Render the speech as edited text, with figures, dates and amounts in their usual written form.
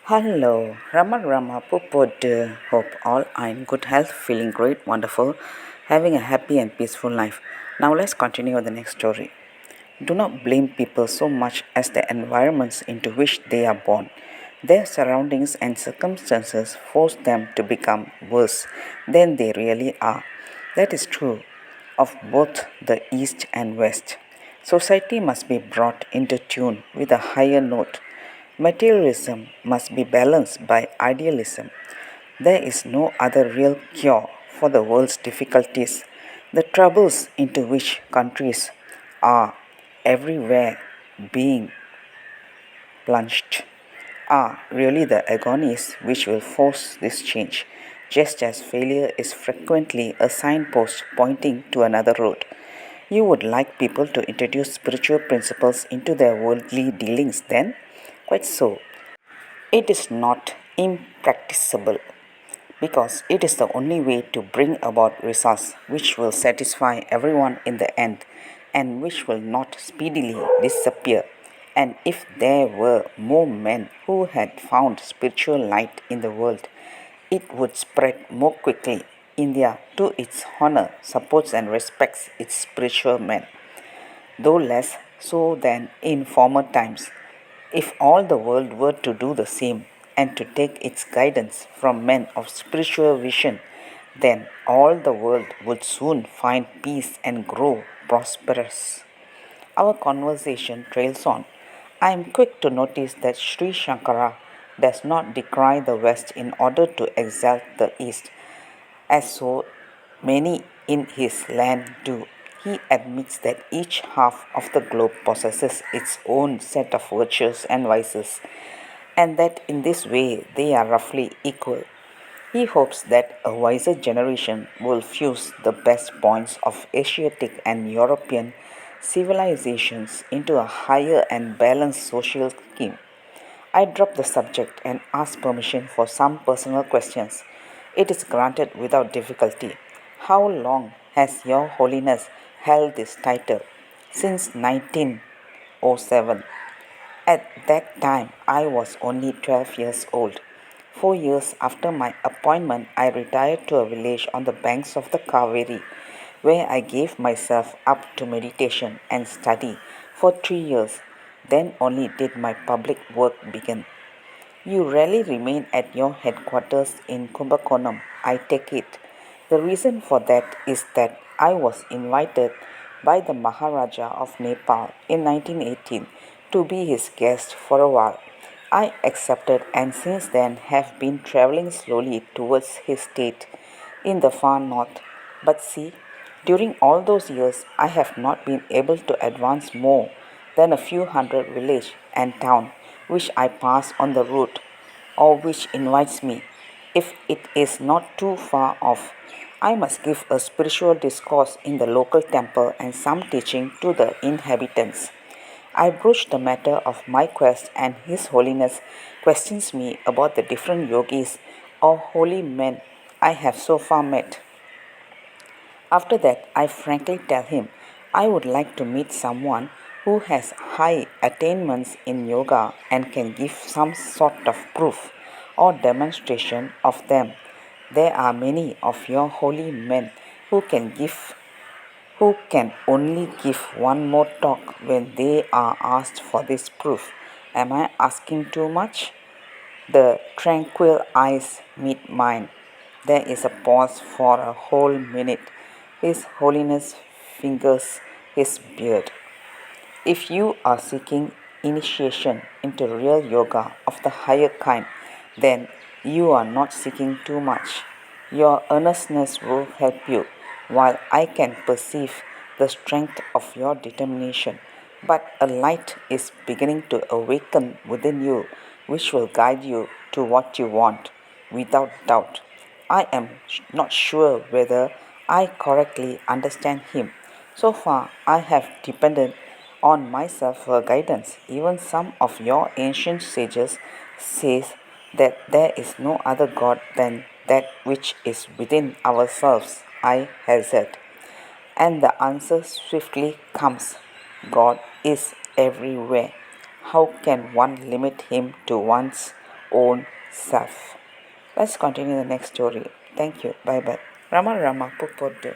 Hello, Rama Rama Pupod. Hope all are in good health, feeling great, wonderful, having a happy and peaceful life. Now let's continue with the next story. Do not blame people so much as the environments into which they are born. Their surroundings and circumstances force them to become worse than they really are. That is true of both the East and West. Society must be brought into tune with a higher note. Materialism must be balanced by idealism. There is no other real cure for the world's difficulties. The troubles into which countries are everywhere being plunged are really the agonies which will force this change, just as failure is frequently a signpost pointing to another road. You would like people to introduce spiritual principles into their worldly dealings then? Quite so. It is not impracticable because it is the only way to bring about results which will satisfy everyone in the end and which will not speedily disappear. And if there were more men who had found spiritual light in the world, it would spread more quickly. India, to its honor, supports and respects its spiritual men, though less so than in former times. If all the world were to do the same and to take its guidance from men of spiritual vision, then all the world would soon find peace and grow prosperous. Our conversation trails on. I am quick to notice that Sri Shankara does not decry the West in order to exalt the East, as so many in his land do. He admits that each half of the globe possesses its own set of virtues and vices, and that in this way they are roughly equal. He hopes that a wiser generation will fuse the best points of Asiatic and European civilizations into a higher and balanced social scheme. I drop the subject and ask permission for some personal questions. It is granted without difficulty. How long has Your Holiness held this title? Since 1907. At that time, I was only 12 years old. 4 years after my appointment, I retired to a village on the banks of the Kaveri, where I gave myself up to meditation and study for 3 years. Then only did my public work begin. You rarely remain at your headquarters in Kumbakonam, I take it. The reason for that is that I was invited by the Maharaja of Nepal in 1918 to be his guest for a while. I accepted and since then have been traveling slowly towards his state in the far north. But see, during all those years, I have not been able to advance more than a few hundred village and town which I pass on the route or which invites me. If it is not too far off, I must give a spiritual discourse in the local temple and some teaching to the inhabitants. I broach the matter of my quest, and His Holiness questions me about the different yogis or holy men I have so far met. After that, I frankly tell him I would like to meet someone who has high attainments in yoga and can give some sort of proof or demonstration of them. There are many of your holy men who can only give one more talk when they are asked for this proof. Am I asking too much? The tranquil eyes meet mine. There is a pause for a whole minute. His Holiness fingers his beard. If you are seeking initiation into real yoga of the higher kind, then you are not seeking too much. Your earnestness will help you, while I can perceive the strength of your determination. But a light is beginning to awaken within you, which will guide you to what you want, without doubt. I am not sure whether I correctly understand him. So far, I have depended on myself for guidance. Even some of your ancient sages says that there is no other God than that which is within ourselves. I hazard. And the answer swiftly comes. God is everywhere. How can one limit him to one's own self. Let's continue the next story. Thank you. Bye bye. Rama Rama Pupodu.